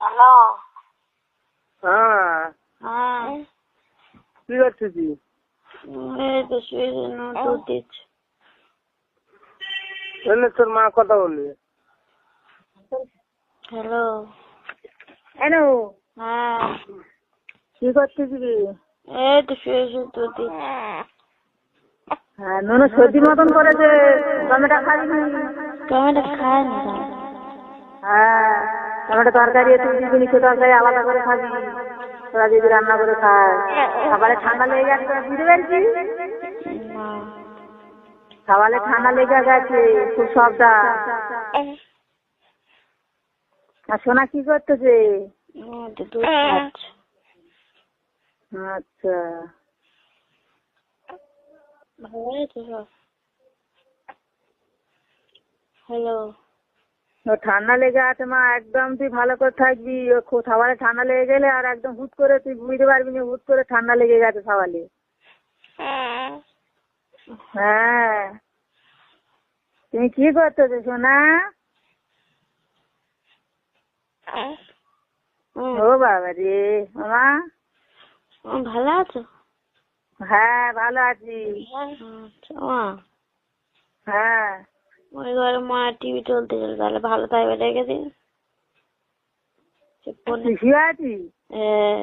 Hello. হ্যাঁ, হ্যাঁ, কি করছিস? এই তো শুয়েছি, দুধ দিচ্ছি। এলে তোর মা কথা বলবে। হ্যালো। হ্যালো, হ্যাঁ, কি করছিস রে? এই তো শুয়েছি, দুধ দিচ্ছি। হ্যাঁ, নুনু সর্দির মতন করেছে, টমেটো খাবি নি? টমেটো খাই না তো। হ্যাঁ, টমেটো তরকারি একটু দিবি, সে তরকারি আলাদা করে খাবি। তোরা যদি রান্না করে খাস, সকালে ঠান্ডা লেগে গেছে, তোরা বুঝতে পারছিস? না, সকালে ঠান্ডা লেগে গেছে, খুব সাবধান। আর সোনা কি করতেছে? এই তো দুধ খাচ্ছি। আচ্ছা, ভালোই তো সব। হ্যালো। ও ঠান্ডা লেগে আছে মা, একদম তুই ভালো করে থাকবি। ও সকালে ঠান্ডা লেগে গেলে আর একদম হুট করে তুই বুঝতে পারবি না, হুট করে ঠান্ডা লেগে গেছে সকালে। হ্যাঁ, তুমি কি করতেছো সোনা? ও বাবা রে মামা। ভালো আছো? হ্যাঁ, ভালো আছি। আচ্ছা, মা হ্যাঁ, ওই ঘরে মা টিভি চলতেছিল, তাহলে ভালো থাকবে রেখে দিন। তুই শুয়ে আছিস? হ্যাঁ।